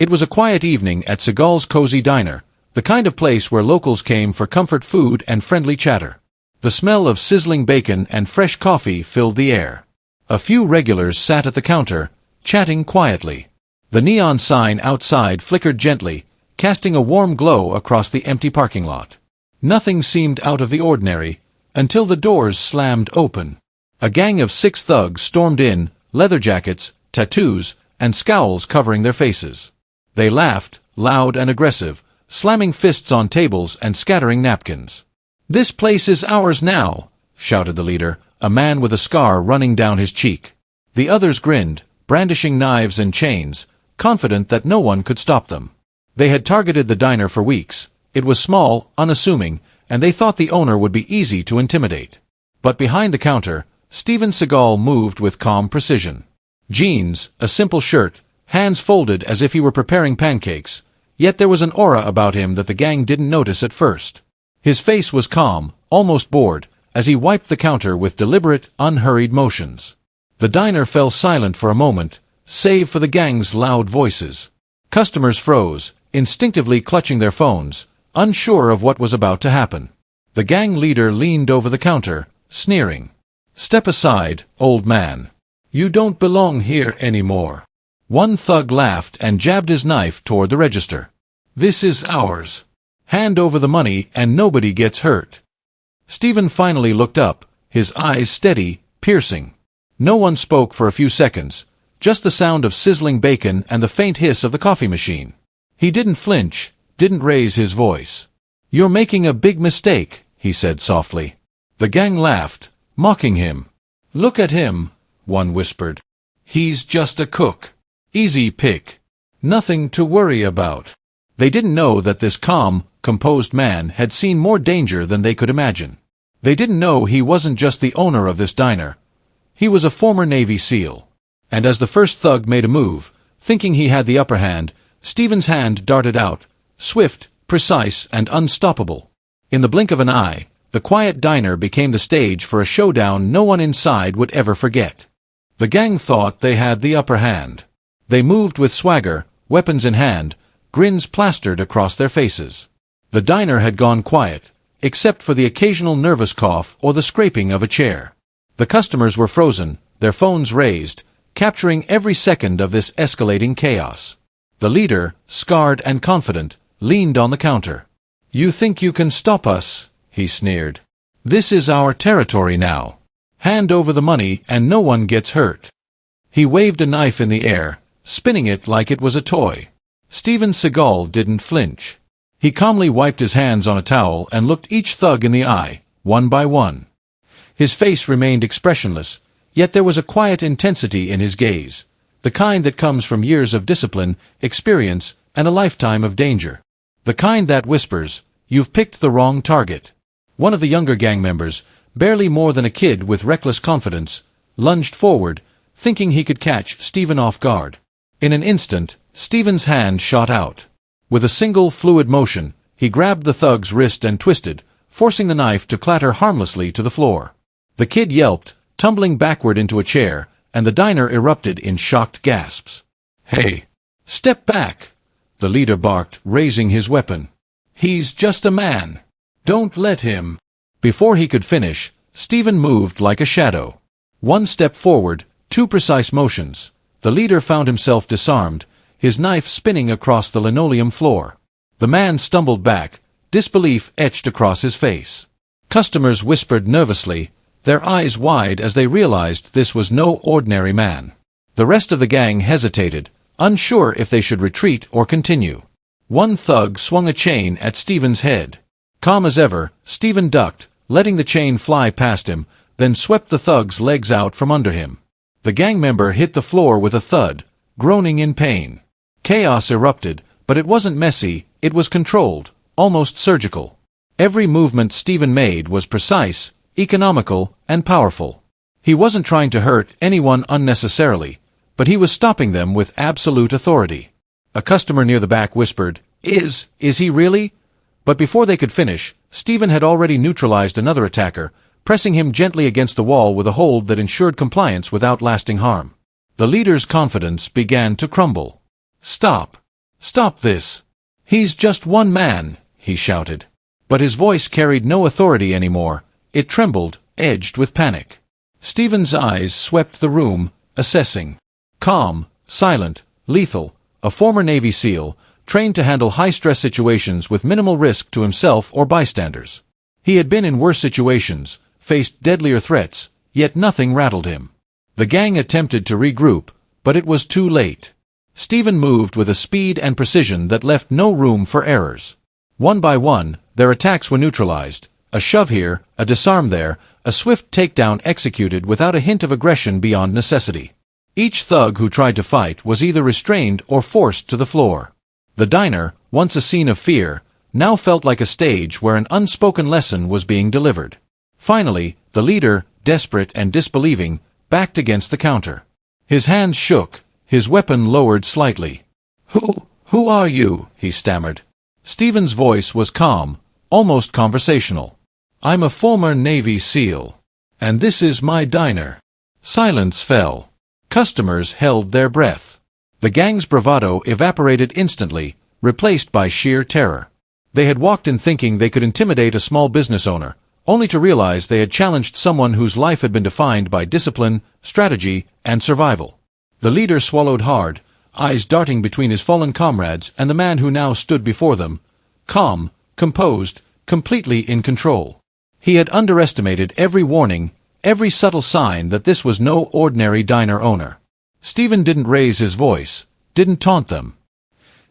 It was a quiet evening at Seagal's cozy diner, the kind of place where locals came for comfort food and friendly chatter. The smell of sizzling bacon and fresh coffee filled the air. A few regulars sat at the counter, chatting quietly. The neon sign outside flickered gently, casting a warm glow across the empty parking lot. Nothing seemed out of the ordinary, until the doors slammed open. A gang of 6 thugs stormed in, leather jackets, tattoos, and scowls covering their faces. They laughed, loud and aggressive, slamming fists on tables and scattering napkins. "This place is ours now," shouted the leader, a man with a scar running down his cheek. The others grinned, brandishing knives and chains, confident that no one could stop them. They had targeted the diner for weeks. It was small, unassuming, and they thought the owner would be easy to intimidate. But behind the counter, Steven Seagal moved with calm precision. Jeans, a simple shirt, hands folded as if he were preparing pancakes, yet there was an aura about him that the gang didn't notice at first. His face was calm, almost bored, as he wiped the counter with deliberate, unhurried motions. The diner fell silent for a moment, save for the gang's loud voices. Customers froze, instinctively clutching their phones, unsure of what was about to happen. The gang leader leaned over the counter, sneering. "Step aside, old man. You don't belong here anymore." One thug laughed and jabbed his knife toward the register. "This is ours. Hand over the money and nobody gets hurt." Steven finally looked up, his eyes steady, piercing. No one spoke for a few seconds, just the sound of sizzling bacon and the faint hiss of the coffee machine. He didn't flinch, didn't raise his voice. "You're making a big mistake," he said softly. The gang laughed, mocking him. "Look at him," one whispered. "He's just a cook. Easy pick. Nothing to worry about." They didn't know that this calm, composed man had seen more danger than they could imagine. They didn't know he wasn't just the owner of this diner. He was a former Navy SEAL. And as the first thug made a move, thinking he had the upper hand, Steven's hand darted out, swift, precise, and unstoppable. In the blink of an eye, the quiet diner became the stage for a showdown no one inside would ever forget. The gang thought they had the upper hand. They moved with swagger, weapons in hand, grins plastered across their faces. The diner had gone quiet, except for the occasional nervous cough or the scraping of a chair. The customers were frozen, their phones raised, capturing every second of this escalating chaos. The leader, scarred and confident, leaned on the counter. "You think you can stop us?" he sneered. "This is our territory now. Hand over the money and no one gets hurt." He waved a knife in the air, spinning it like it was a toy. Steven Seagal didn't flinch. He calmly wiped his hands on a towel and looked each thug in the eye, one by one. His face remained expressionless, yet there was a quiet intensity in his gaze, the kind that comes from years of discipline, experience, and a lifetime of danger. The kind that whispers, "You've picked the wrong target." One of the younger gang members, barely more than a kid with reckless confidence, lunged forward, thinking he could catch Steven off guard. In an instant, Steven's hand shot out. With a single fluid motion, he grabbed the thug's wrist and twisted, forcing the knife to clatter harmlessly to the floor. The kid yelped, tumbling backward into a chair, and the diner erupted in shocked gasps. "Hey! Step back!" the leader barked, raising his weapon. "He's just a man. Don't let him." Before he could finish, Steven moved like a shadow. One step forward, 2 precise motions. The leader found himself disarmed, his knife spinning across the linoleum floor. The man stumbled back, disbelief etched across his face. Customers whispered nervously, their eyes wide as they realized this was no ordinary man. The rest of the gang hesitated, unsure if they should retreat or continue. One thug swung a chain at Steven's head. Calm as ever, Steven ducked, letting the chain fly past him, then swept the thug's legs out from under him. The gang member hit the floor with a thud, groaning in pain. Chaos erupted, but it wasn't messy, it was controlled, almost surgical. Every movement Steven made was precise, economical, and powerful. He wasn't trying to hurt anyone unnecessarily, but he was stopping them with absolute authority. A customer near the back whispered, Is he really?" But before they could finish, Steven had already neutralized another attacker, pressing him gently against the wall with a hold that ensured compliance without lasting harm. The leader's confidence began to crumble. "Stop!" "Stop this! He's just one man," he shouted. But his voice carried no authority anymore. It trembled, edged with panic. Steven's eyes swept the room, assessing. Calm, silent, lethal, a former Navy SEAL, trained to handle high-stress situations with minimal risk to himself or bystanders. He had been in worse situations, faced deadlier threats, yet nothing rattled him. The gang attempted to regroup, but it was too late. Steven moved with a speed and precision that left no room for errors. One by one, their attacks were neutralized. A shove here, a disarm there, a swift takedown executed without a hint of aggression beyond necessity. Each thug who tried to fight was either restrained or forced to the floor. The diner, once a scene of fear, now felt like a stage where an unspoken lesson was being delivered. Finally, the leader, desperate and disbelieving, backed against the counter. His hands shook, his weapon lowered slightly. Who are you?" he stammered. Steven's voice was calm, almost conversational. "I'm a former Navy SEAL. And this is my diner." Silence fell. Customers held their breath. The gang's bravado evaporated instantly, replaced by sheer terror. They had walked in thinking they could intimidate a small business owner, only to realize they had challenged someone whose life had been defined by discipline, strategy, and survival. The leader swallowed hard, eyes darting between his fallen comrades and the man who now stood before them, calm, composed, completely in control. He had underestimated every warning, every subtle sign that this was no ordinary diner owner. Steven didn't raise his voice, didn't taunt them.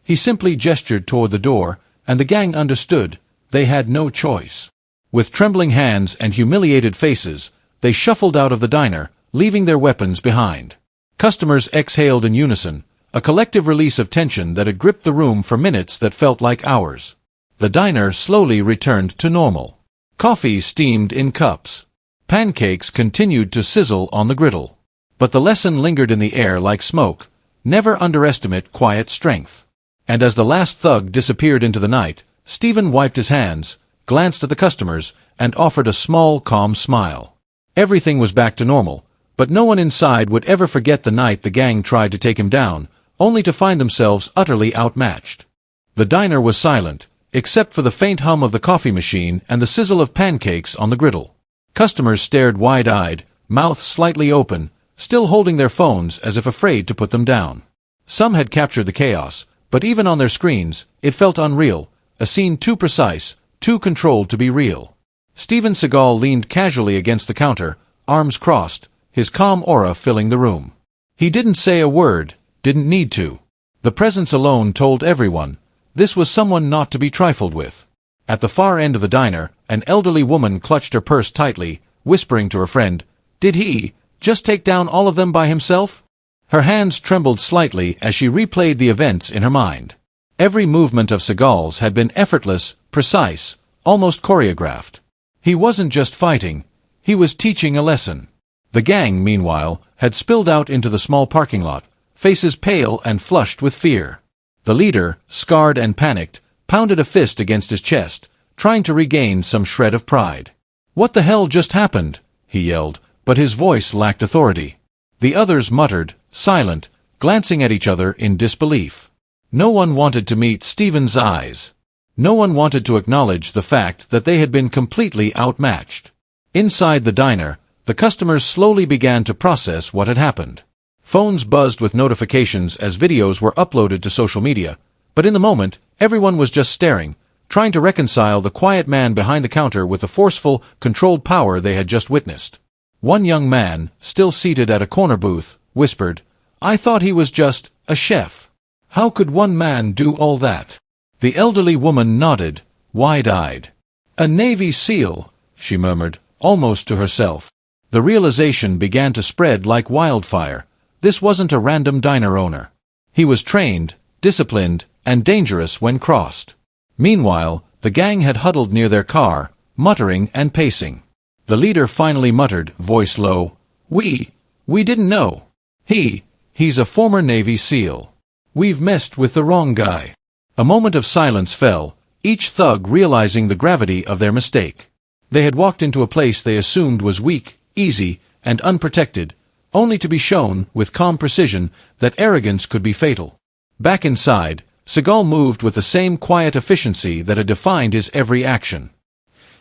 He simply gestured toward the door, and the gang understood they had no choice. With trembling hands and humiliated faces, they shuffled out of the diner, leaving their weapons behind. Customers exhaled in unison, a collective release of tension that had gripped the room for minutes that felt like hours. The diner slowly returned to normal. Coffee steamed in cups. Pancakes continued to sizzle on the griddle. But the lesson lingered in the air like smoke. Never underestimate quiet strength. And as the last thug disappeared into the night, Steven wiped his hands, glanced at the customers, and offered a small, calm smile. Everything was back to normal, but no one inside would ever forget the night the gang tried to take him down, only to find themselves utterly outmatched. The diner was silent, except for the faint hum of the coffee machine and the sizzle of pancakes on the griddle. Customers stared wide-eyed, mouths slightly open, still holding their phones as if afraid to put them down. Some had captured the chaos, but even on their screens, it felt unreal, a scene too precise, too controlled to be real. Steven Seagal leaned casually against the counter, arms crossed, his calm aura filling the room. He didn't say a word, didn't need to. The presence alone told everyone, this was someone not to be trifled with. At the far end of the diner, an elderly woman clutched her purse tightly, whispering to her friend, "Did he just take down all of them by himself?" Her hands trembled slightly as she replayed the events in her mind. Every movement of Seagal's had been effortless, precise, almost choreographed. He wasn't just fighting, he was teaching a lesson. The gang, meanwhile, had spilled out into the small parking lot, faces pale and flushed with fear. The leader, scarred and panicked, pounded a fist against his chest, trying to regain some shred of pride. "What the hell just happened?" he yelled, but his voice lacked authority. The others muttered, silent, glancing at each other in disbelief. No one wanted to meet Steven's eyes. No one wanted to acknowledge the fact that they had been completely outmatched. Inside the diner, the customers slowly began to process what had happened. Phones buzzed with notifications as videos were uploaded to social media, but in the moment, everyone was just staring, trying to reconcile the quiet man behind the counter with the forceful, controlled power they had just witnessed. One young man, still seated at a corner booth, whispered, "I thought he was just a chef. How could one man do all that?" The elderly woman nodded, wide-eyed. "A Navy SEAL," she murmured, almost to herself. The realization began to spread like wildfire. This wasn't a random diner owner. He was trained, disciplined, and dangerous when crossed. Meanwhile, the gang had huddled near their car, muttering and pacing. The leader finally muttered, voice low, We didn't know. He's a former Navy SEAL. We've messed with the wrong guy." A moment of silence fell, each thug realizing the gravity of their mistake. They had walked into a place they assumed was weak, easy, and unprotected, only to be shown, with calm precision, that arrogance could be fatal. Back inside, Seagal moved with the same quiet efficiency that had defined his every action.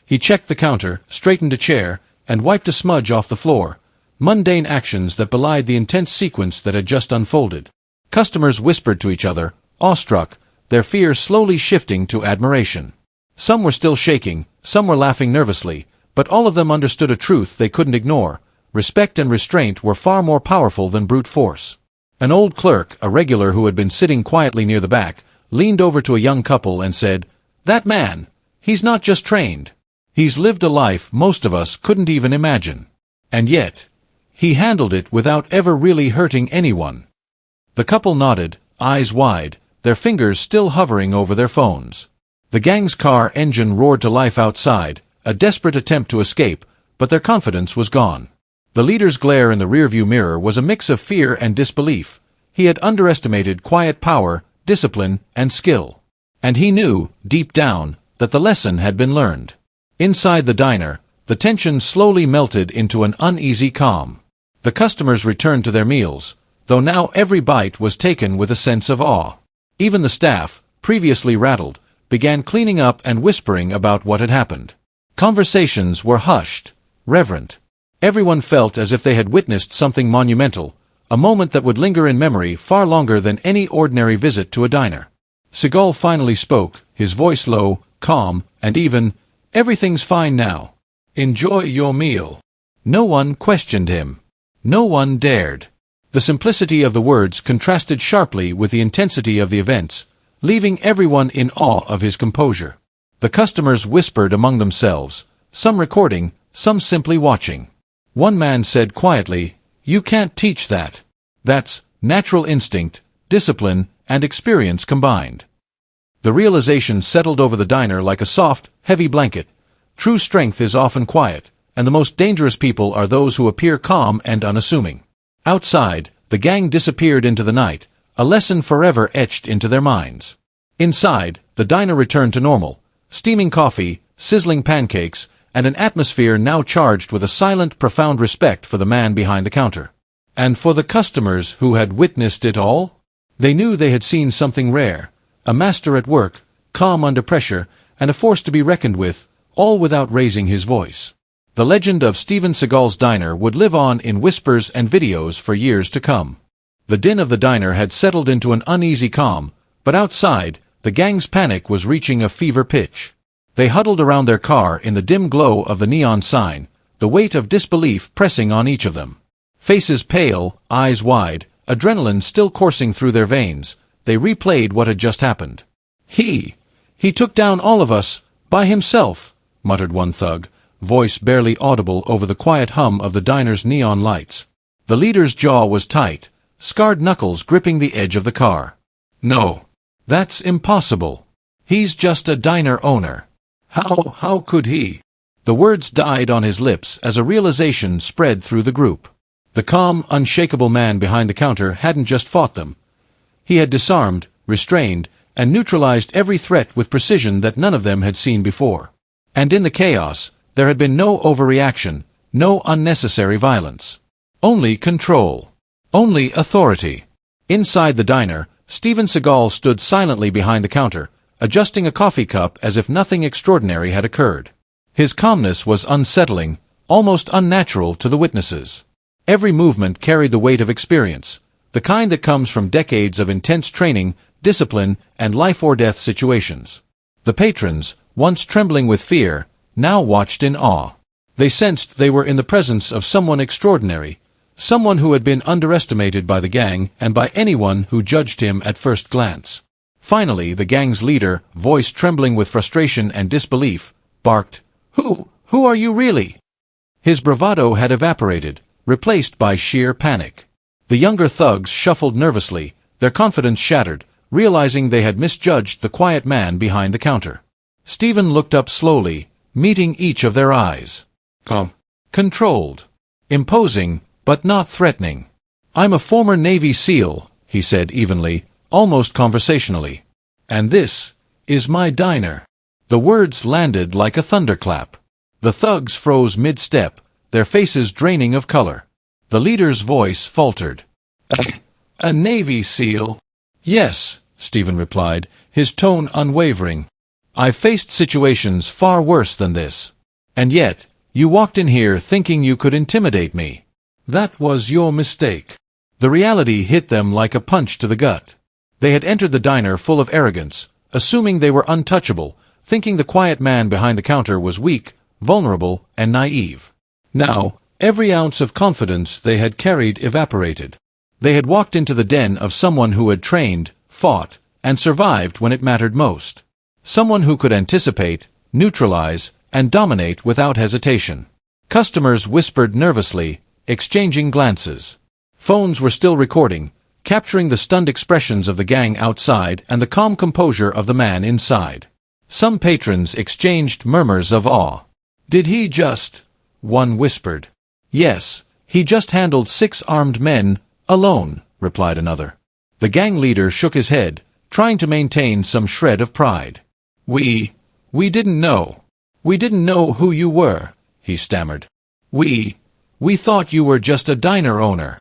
He checked the counter, straightened a chair, and wiped a smudge off the floor, mundane actions that belied the intense sequence that had just unfolded. Customers whispered to each other, awestruck, their fear slowly shifting to admiration. Some were still shaking, some were laughing nervously, but all of them understood a truth they couldn't ignore. Respect and restraint were far more powerful than brute force. An old clerk, a regular who had been sitting quietly near the back, leaned over to a young couple and said, "That man, he's not just trained. He's lived a life most of us couldn't even imagine. And yet, he handled it without ever really hurting anyone." The couple nodded, eyes wide, their fingers still hovering over their phones. The gang's car engine roared to life outside, a desperate attempt to escape, but their confidence was gone. The leader's glare in the rearview mirror was a mix of fear and disbelief. He had underestimated quiet power, discipline, and skill. And he knew, deep down, that the lesson had been learned. Inside the diner, the tension slowly melted into an uneasy calm. The customers returned to their meals, though now every bite was taken with a sense of awe. Even the staff, previously rattled, began cleaning up and whispering about what had happened. Conversations were hushed, reverent. Everyone felt as if they had witnessed something monumental, a moment that would linger in memory far longer than any ordinary visit to a diner. Seagal finally spoke, his voice low, calm, and even, "Everything's fine now. Enjoy your meal." No one questioned him. No one dared. The simplicity of the words contrasted sharply with the intensity of the events, leaving everyone in awe of his composure. The customers whispered among themselves, some recording, some simply watching. One man said quietly, "You can't teach that. That's natural instinct, discipline, and experience combined." The realization settled over the diner like a soft, heavy blanket. True strength is often quiet, and the most dangerous people are those who appear calm and unassuming. Outside, the gang disappeared into the night, a lesson forever etched into their minds. Inside, the diner returned to normal, steaming coffee, sizzling pancakes, and an atmosphere now charged with a silent, profound respect for the man behind the counter. And for the customers who had witnessed it all? They knew they had seen something rare, a master at work, calm under pressure, and a force to be reckoned with, all without raising his voice. The legend of Steven Seagal's diner would live on in whispers and videos for years to come. The din of the diner had settled into an uneasy calm, but outside, the gang's panic was reaching a fever pitch. They huddled around their car in the dim glow of the neon sign, the weight of disbelief pressing on each of them. Faces pale, eyes wide, adrenaline still coursing through their veins, they replayed what had just happened. He took down all of us, by himself," muttered one thug, voice barely audible over the quiet hum of the diner's neon lights. The leader's jaw was tight, scarred knuckles gripping the edge of the car. "No. That's impossible. He's just a diner owner. How could he?" The words died on his lips as a realization spread through the group. The calm, unshakable man behind the counter hadn't just fought them. He had disarmed, restrained, and neutralized every threat with precision that none of them had seen before. And in the chaos, there had been no overreaction, no unnecessary violence. Only control. Only authority. Inside the diner, Steven Seagal stood silently behind the counter, adjusting a coffee cup as if nothing extraordinary had occurred. His calmness was unsettling, almost unnatural to the witnesses. Every movement carried the weight of experience, the kind that comes from decades of intense training, discipline, and life-or-death situations. The patrons, once trembling with fear, now watched in awe. They sensed they were in the presence of someone extraordinary, someone who had been underestimated by the gang and by anyone who judged him at first glance. Finally, the gang's leader, voice trembling with frustration and disbelief, barked, Who are you really?" His bravado had evaporated, replaced by sheer panic. The younger thugs shuffled nervously, their confidence shattered, realizing they had misjudged the quiet man behind the counter. Steven looked up slowly, meeting each of their eyes. Controlled. Imposing, but not threatening. "I'm a former Navy SEAL," he said evenly, almost conversationally. "And this is my diner." The words landed like a thunderclap. The thugs froze mid-step, their faces draining of color. The leader's voice faltered. A Navy SEAL?" "Yes, Steven replied, his tone unwavering. "I've faced situations far worse than this. And yet, you walked in here thinking you could intimidate me. That was your mistake." The reality hit them like a punch to the gut. They had entered the diner full of arrogance, assuming they were untouchable, thinking the quiet man behind the counter was weak, vulnerable, and naive. Now, every ounce of confidence they had carried evaporated. They had walked into the den of someone who had trained, fought, and survived when it mattered most. Someone who could anticipate, neutralize, and dominate without hesitation. Customers whispered nervously, exchanging glances. Phones were still recording, capturing the stunned expressions of the gang outside and the calm composure of the man inside. Some patrons exchanged murmurs of awe. "Did he just—" one whispered. "Yes, he just handled 6 armed men, alone," replied another. The gang leader shook his head, trying to maintain some shred of pride. We didn't know. We didn't know who you were," he stammered. We thought you were just a diner owner."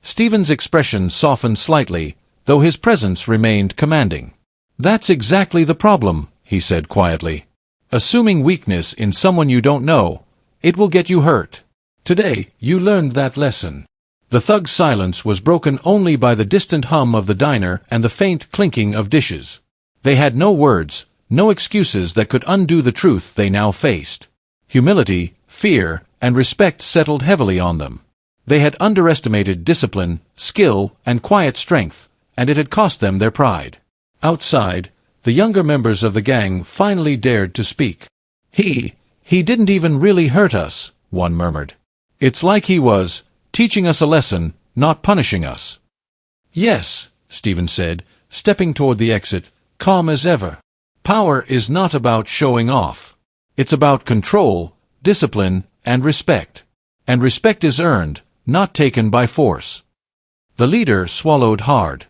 Steven's expression softened slightly, though his presence remained commanding. "That's exactly the problem," he said quietly. "Assuming weakness in someone you don't know, it will get you hurt. Today, you learned that lesson." The thug's silence was broken only by the distant hum of the diner and the faint clinking of dishes. They had no words, no excuses that could undo the truth they now faced. Humility, fear, and respect settled heavily on them. They had underestimated discipline, skill, and quiet strength, and it had cost them their pride. Outside, the younger members of the gang finally dared to speak. He didn't even really hurt us," one murmured. "It's like he was teaching us a lesson, not punishing us." "Yes," Steven said, stepping toward the exit, calm as ever. "Power is not about showing off. It's about control, discipline, and respect. And respect is earned, not taken by force." The leader swallowed hard.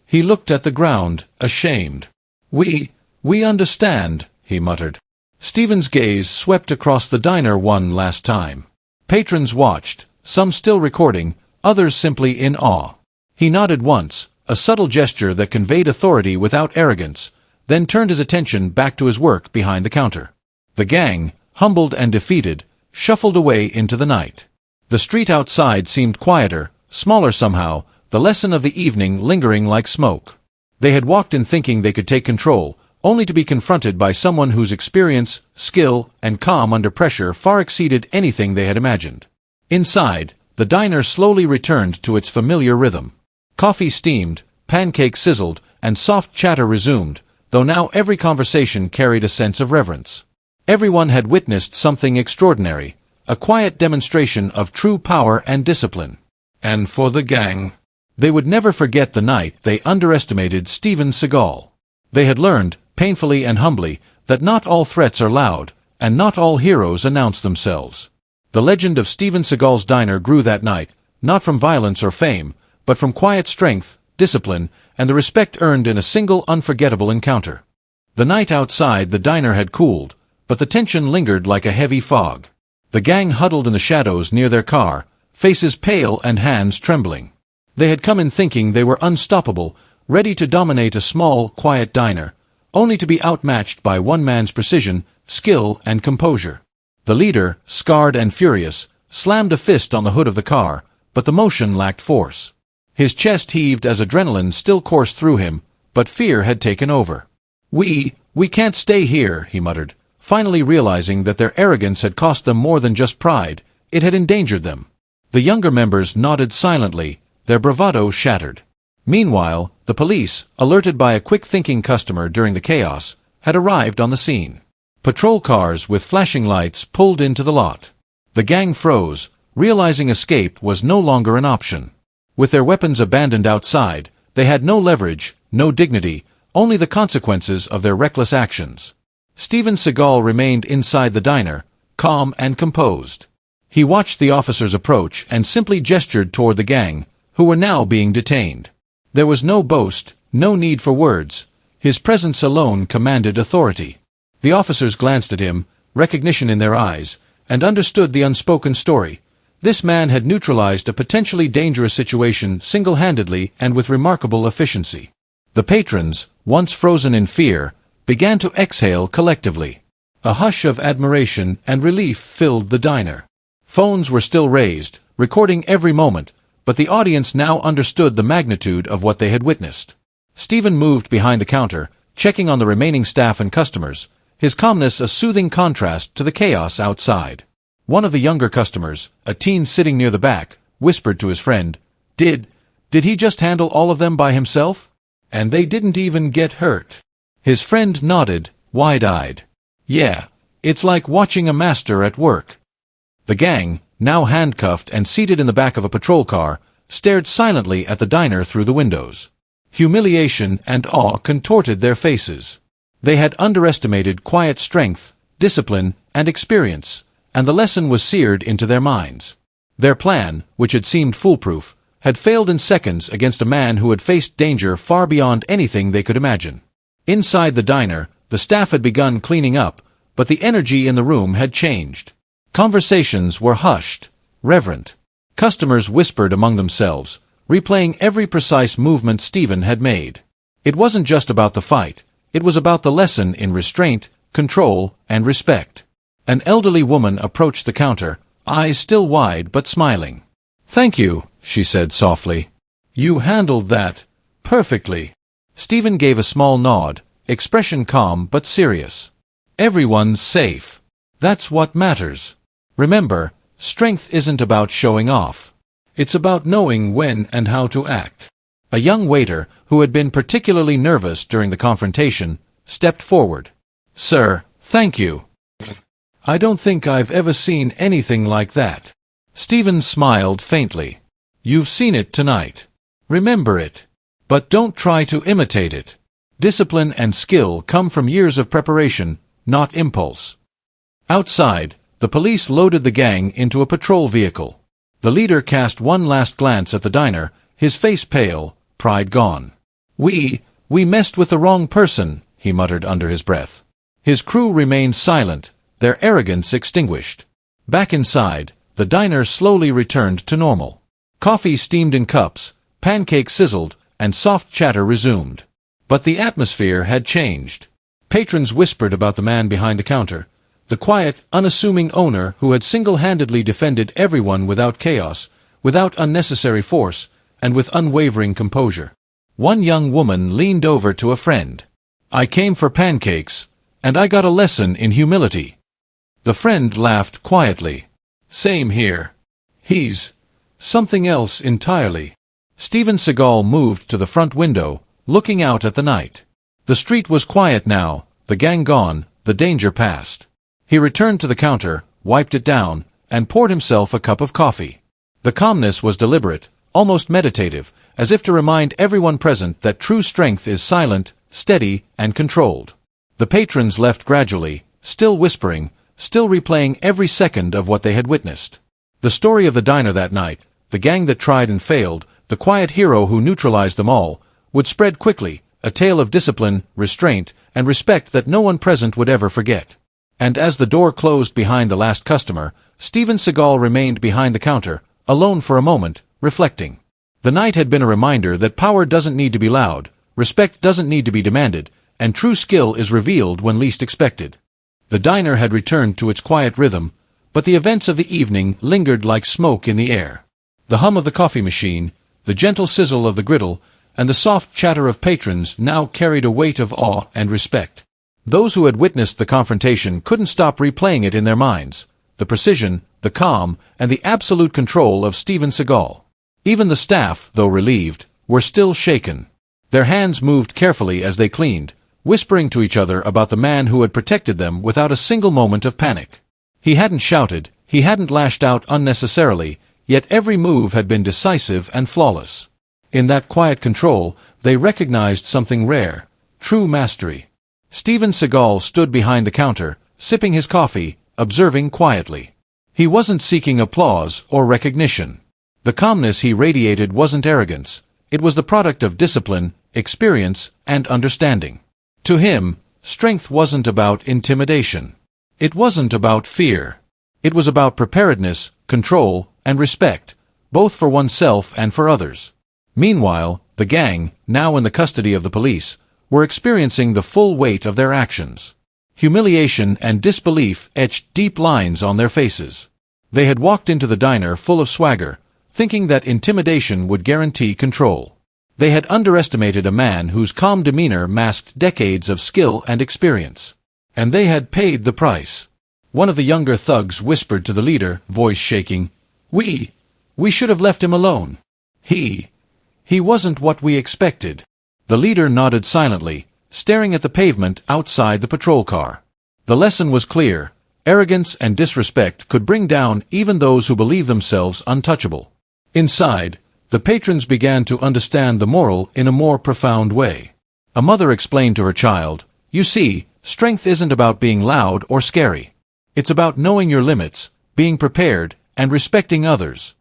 He looked at the ground, ashamed. We understand," he muttered. Steven's gaze swept across the diner one last time. Patrons watched, some still recording, others simply in awe. He nodded once, a subtle gesture that conveyed authority without arrogance, then turned his attention back to his work behind the counter. The gang, humbled and defeated, shuffled away into the night. The street outside seemed quieter, smaller somehow, the lesson of the evening lingering like smoke. They had walked in thinking they could take control, only to be confronted by someone whose experience, skill, and calm under pressure far exceeded anything they had imagined. Inside, the diner slowly returned to its familiar rhythm. Coffee steamed, pancakes sizzled, and soft chatter resumed, though now every conversation carried a sense of reverence. Everyone had witnessed something extraordinary, a quiet demonstration of true power and discipline. And for the gang, they would never forget the night they underestimated Steven Seagal. They had learned, painfully and humbly, that not all threats are loud, and not all heroes announce themselves. The legend of Steven Seagal's diner grew that night, not from violence or fame, but from quiet strength, discipline, and the respect earned in a single unforgettable encounter. The night outside the diner had cooled, but the tension lingered like a heavy fog. The gang huddled in the shadows near their car, faces pale and hands trembling. They had come in thinking they were unstoppable, ready to dominate a small, quiet diner, only to be outmatched by one man's precision, skill, and composure. The leader, scarred and furious, slammed a fist on the hood of the car, but the motion lacked force. His chest heaved as adrenaline still coursed through him, but fear had taken over. We can't stay here," he muttered, finally realizing that their arrogance had cost them more than just pride, it had endangered them. The younger members nodded silently, their bravado shattered. Meanwhile, the police, alerted by a quick-thinking customer during the chaos, had arrived on the scene. Patrol cars with flashing lights pulled into the lot. The gang froze, realizing escape was no longer an option. With their weapons abandoned outside, they had no leverage, no dignity, only the consequences of their reckless actions. Steven Seagal remained inside the diner, calm and composed. He watched the officers approach and simply gestured toward the gang, who were now being detained. There was no boast, no need for words. His presence alone commanded authority. The officers glanced at him, recognition in their eyes, and understood the unspoken story. This man had neutralized a potentially dangerous situation single-handedly and with remarkable efficiency. The patrons, once frozen in fear, began to exhale collectively. A hush of admiration and relief filled the diner. Phones were still raised, recording every moment, but the audience now understood the magnitude of what they had witnessed. Steven moved behind the counter, checking on the remaining staff and customers, his calmness a soothing contrast to the chaos outside. One of the younger customers, a teen sitting near the back, whispered to his friend, Did he just handle all of them by himself? And they didn't even get hurt?" His friend nodded, wide-eyed. "Yeah, it's like watching a master at work." The gang, now handcuffed and seated in the back of a patrol car, stared silently at the diner through the windows. Humiliation and awe contorted their faces. They had underestimated quiet strength, discipline, and experience, and the lesson was seared into their minds. Their plan, which had seemed foolproof, had failed in seconds against a man who had faced danger far beyond anything they could imagine. Inside the diner, the staff had begun cleaning up, but the energy in the room had changed. Conversations were hushed, reverent. Customers whispered among themselves, replaying every precise movement Steven had made. It wasn't just about the fight, it was about the lesson in restraint, control, and respect. An elderly woman approached the counter, eyes still wide but smiling. "Thank you," she said softly. "You handled that perfectly." Steven gave a small nod, expression calm but serious. "Everyone's safe. That's what matters. Remember, strength isn't about showing off. It's about knowing when and how to act." A young waiter, who had been particularly nervous during the confrontation, stepped forward. "Sir, thank you. I don't think I've ever seen anything like that." Steven smiled faintly. "You've seen it tonight. Remember it. But don't try to imitate it. Discipline and skill come from years of preparation, not impulse." Outside, the police loaded the gang into a patrol vehicle. The leader cast one last glance at the diner, his face pale, pride gone. We messed with the wrong person," he muttered under his breath. His crew remained silent, their arrogance extinguished. Back inside, the diner slowly returned to normal. Coffee steamed in cups, pancakes sizzled, and soft chatter resumed. But the atmosphere had changed. Patrons whispered about the man behind the counter, the quiet, unassuming owner who had single-handedly defended everyone without chaos, without unnecessary force, and with unwavering composure. One young woman leaned over to a friend. "I came for pancakes, and I got a lesson in humility." The friend laughed quietly. "Same here. He's something else entirely." Steven Seagal moved to the front window, looking out at the night. The street was quiet now, the gang gone, the danger past. He returned to the counter, wiped it down, and poured himself a cup of coffee. The calmness was deliberate, almost meditative, as if to remind everyone present that true strength is silent, steady, and controlled. The patrons left gradually, still whispering, still replaying every second of what they had witnessed. The story of the diner that night, the gang that tried and failed, the quiet hero who neutralized them all, would spread quickly, a tale of discipline, restraint, and respect that no one present would ever forget. And as the door closed behind the last customer, Steven Seagal remained behind the counter, alone for a moment, reflecting. The night had been a reminder that power doesn't need to be loud, respect doesn't need to be demanded, and true skill is revealed when least expected. The diner had returned to its quiet rhythm, but the events of the evening lingered like smoke in the air. The hum of the coffee machine, the gentle sizzle of the griddle, and the soft chatter of patrons now carried a weight of awe and respect. Those who had witnessed the confrontation couldn't stop replaying it in their minds, the precision, the calm, and the absolute control of Steven Seagal. Even the staff, though relieved, were still shaken. Their hands moved carefully as they cleaned, whispering to each other about the man who had protected them without a single moment of panic. He hadn't shouted, he hadn't lashed out unnecessarily, yet every move had been decisive and flawless. In that quiet control, they recognized something rare, true mastery. Steven Seagal stood behind the counter, sipping his coffee, observing quietly. He wasn't seeking applause or recognition. The calmness he radiated wasn't arrogance, it was the product of discipline, experience, and understanding. To him, strength wasn't about intimidation. It wasn't about fear. It was about preparedness, control, and respect, both for oneself and for others. Meanwhile, The gang, now in the custody of the police, were experiencing the full weight of their actions. Humiliation and disbelief etched deep lines on their faces. They had walked into the diner full of swagger, thinking that intimidation would guarantee control. They had underestimated a man whose calm demeanor masked decades of skill and experience. And they had paid the price. One of the younger thugs whispered to the leader, voice shaking, We should have left him alone. He wasn't what we expected." The leader nodded silently, staring at the pavement outside the patrol car. The lesson was clear: arrogance and disrespect could bring down even those who believe themselves untouchable. Inside, the patrons began to understand the moral in a more profound way. A mother explained to her child, "You see, strength isn't about being loud or scary. It's about knowing your limits, being prepared, and respecting others."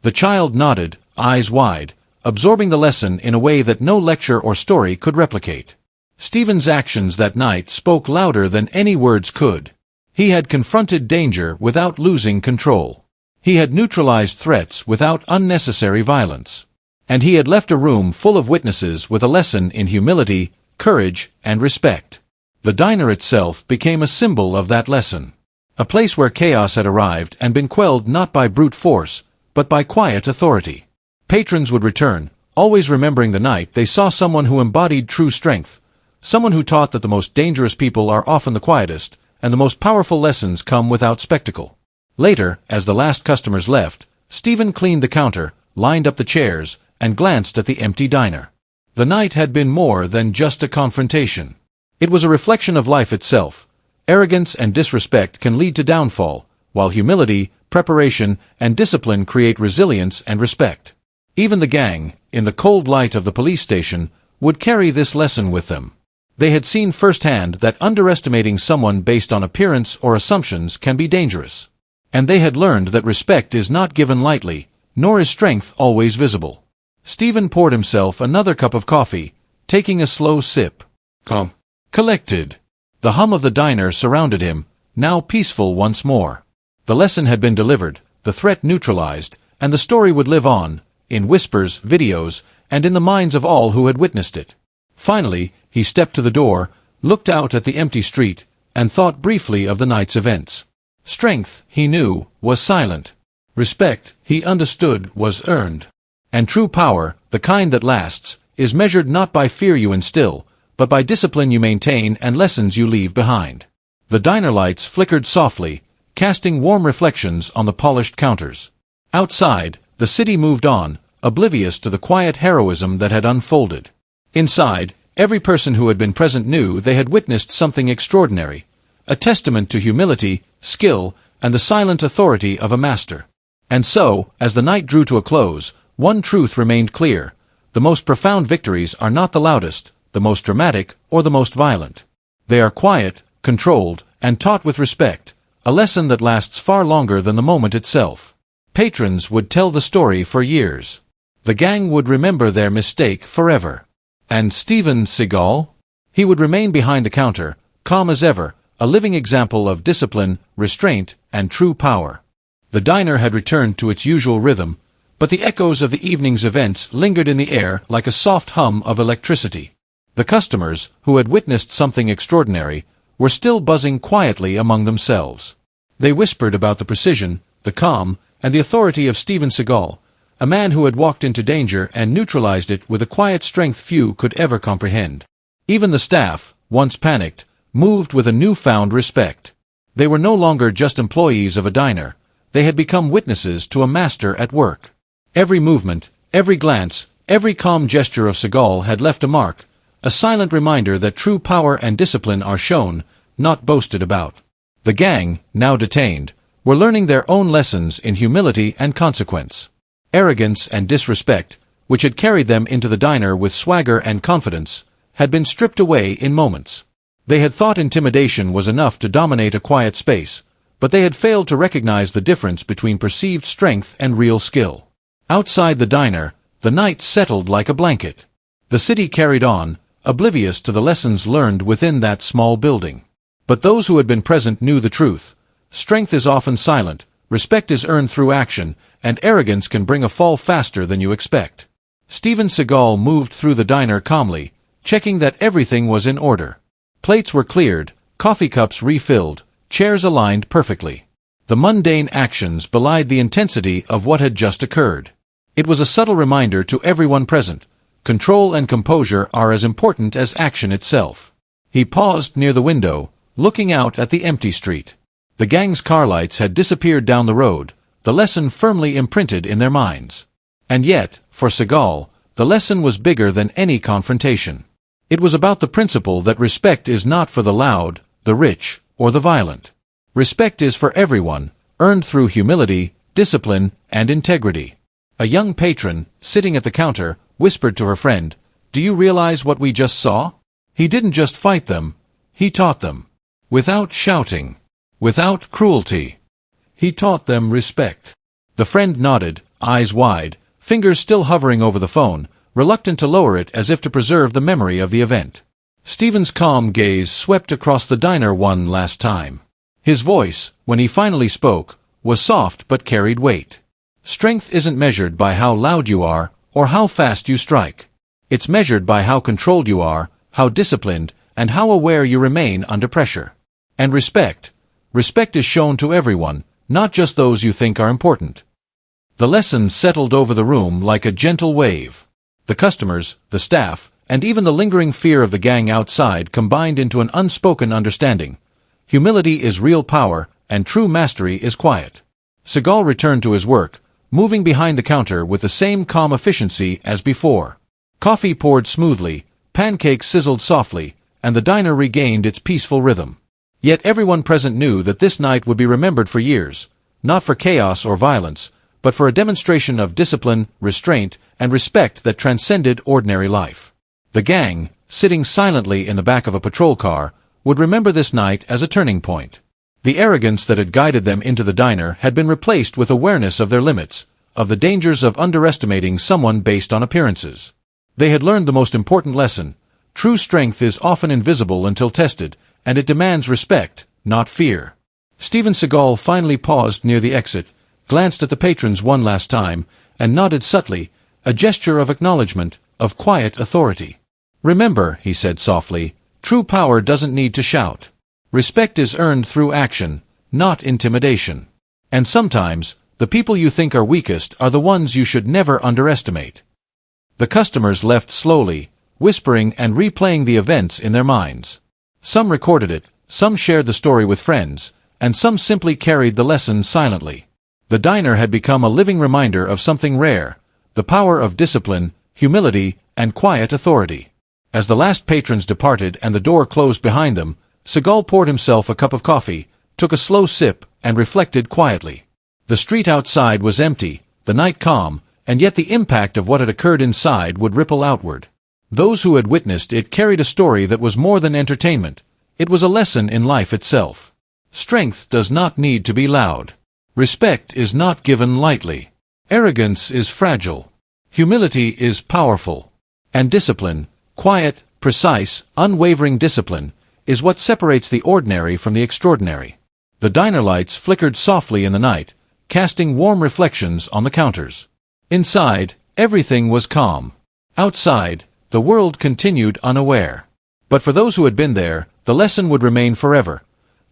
The child nodded, eyes wide, absorbing the lesson in a way that no lecture or story could replicate. Steven's actions that night spoke louder than any words could. He had confronted danger without losing control. He had neutralized threats without unnecessary violence. And he had left a room full of witnesses with a lesson in humility, courage, and respect. The diner itself became a symbol of that lesson. A place where chaos had arrived and been quelled not by brute force, but by quiet authority. Patrons would return, always remembering the night they saw someone who embodied true strength, someone who taught that the most dangerous people are often the quietest, and the most powerful lessons come without spectacle. Later, as the last customers left, Steven cleaned the counter, lined up the chairs, and glanced at the empty diner. The night had been more than just a confrontation. It was a reflection of life itself. Arrogance and disrespect can lead to downfall, while humility, preparation, and discipline create resilience and respect. Even the gang, in the cold light of the police station, would carry this lesson with them. They had seen firsthand that underestimating someone based on appearance or assumptions can be dangerous. And they had learned that respect is not given lightly, nor is strength always visible. Steven poured himself another cup of coffee, taking a slow sip. Collected. The hum of the diner surrounded him, now peaceful once more. The lesson had been delivered, the threat neutralized, and the story would live on, in whispers, videos, and in the minds of all who had witnessed it. Finally, he stepped to the door, looked out at the empty street, and thought briefly of the night's events. Strength, he knew, was silent. Respect, he understood, was earned. And true power, the kind that lasts, is measured not by fear you instill, but by discipline you maintain and lessons you leave behind. The diner lights flickered softly, casting warm reflections on the polished counters. Outside, the city moved on, oblivious to the quiet heroism that had unfolded. Inside, every person who had been present knew they had witnessed something extraordinary, a testament to humility, skill, and the silent authority of a master. And so, as the night drew to a close, one truth remained clear: the most profound victories are not the loudest, the most dramatic, or the most violent. They are quiet, controlled, and taught with respect, a lesson that lasts far longer than the moment itself. Patrons would tell the story for years. The gang would remember their mistake forever. And Steven Seagal? He would remain behind the counter, calm as ever, a living example of discipline, restraint, and true power. The diner had returned to its usual rhythm, but the echoes of the evening's events lingered in the air like a soft hum of electricity. The customers, who had witnessed something extraordinary, were still buzzing quietly among themselves. They whispered about the precision, the calm, and the authority of Steven Seagal, a man who had walked into danger and neutralized it with a quiet strength few could ever comprehend. Even the staff, once panicked, moved with a newfound respect. They were no longer just employees of a diner. They had become witnesses to a master at work. Every movement, every glance, every calm gesture of Seagal had left a mark, a silent reminder that true power and discipline are shown, not boasted about. The gang, now detained, were learning their own lessons in humility and consequence. Arrogance and disrespect, which had carried them into the diner with swagger and confidence, had been stripped away in moments. They had thought intimidation was enough to dominate a quiet space, but they had failed to recognize the difference between perceived strength and real skill. Outside the diner, the night settled like a blanket. The city carried on, oblivious to the lessons learned within that small building. But those who had been present knew the truth. Strength is often silent, respect is earned through action, and arrogance can bring a fall faster than you expect. Steven Seagal moved through the diner calmly, checking that everything was in order. Plates were cleared, coffee cups refilled, chairs aligned perfectly. The mundane actions belied the intensity of what had just occurred. It was a subtle reminder to everyone present. Control and composure are as important as action itself. He paused near the window, looking out at the empty street. The gang's car lights had disappeared down the road, the lesson firmly imprinted in their minds. And yet, for Seagal, the lesson was bigger than any confrontation. It was about the principle that respect is not for the loud, the rich, or the violent. Respect is for everyone, earned through humility, discipline, and integrity. A young patron, sitting at the counter, whispered to her friend, "Do you realize what we just saw? He didn't just fight them, he taught them. Without shouting. Without cruelty. He taught them respect." The friend nodded, eyes wide, fingers still hovering over the phone, reluctant to lower it as if to preserve the memory of the event. Steven's calm gaze swept across the diner one last time. His voice, when he finally spoke, was soft but carried weight. Strength isn't measured by how loud you are, or how fast you strike. It's measured by how controlled you are, how disciplined, and how aware you remain under pressure. And respect is shown to everyone, not just those you think are important. The lesson settled over the room like a gentle wave. The customers, the staff, and even the lingering fear of the gang outside combined into an unspoken understanding. Humility is real power, and true mastery is quiet. Seagal returned to his work, moving behind the counter with the same calm efficiency as before. Coffee poured smoothly, pancakes sizzled softly, and the diner regained its peaceful rhythm. Yet everyone present knew that this night would be remembered for years, not for chaos or violence, but for a demonstration of discipline, restraint, and respect that transcended ordinary life. The gang, sitting silently in the back of a patrol car, would remember this night as a turning point. The arrogance that had guided them into the diner had been replaced with awareness of their limits, of the dangers of underestimating someone based on appearances. They had learned the most important lesson: true strength is often invisible until tested, and it demands respect, not fear. Steven Seagal finally paused near the exit, glanced at the patrons one last time, and nodded subtly, a gesture of acknowledgement, of quiet authority. "Remember," he said softly, "true power doesn't need to shout. Respect is earned through action, not intimidation. And sometimes, the people you think are weakest are the ones you should never underestimate." The customers left slowly, whispering and replaying the events in their minds. Some recorded it, some shared the story with friends, and some simply carried the lesson silently. The diner had become a living reminder of something rare: the power of discipline, humility, and quiet authority. As the last patrons departed and the door closed behind them, Seagal poured himself a cup of coffee, took a slow sip, and reflected quietly. The street outside was empty, the night calm, and yet the impact of what had occurred inside would ripple outward. Those who had witnessed it carried a story that was more than entertainment. It was a lesson in life itself. Strength does not need to be loud. Respect is not given lightly. Arrogance is fragile. Humility is powerful. And discipline, quiet, precise, unwavering discipline, is what separates the ordinary from the extraordinary. The diner lights flickered softly in the night, casting warm reflections on the counters. Inside, everything was calm. Outside, the world continued unaware. But for those who had been there, the lesson would remain forever.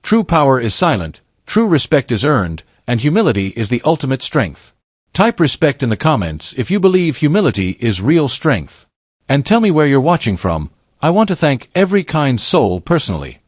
True power is silent, true respect is earned, and humility is the ultimate strength. Type respect in the comments if you believe humility is real strength. And tell me where you're watching from. I want to thank every kind soul personally.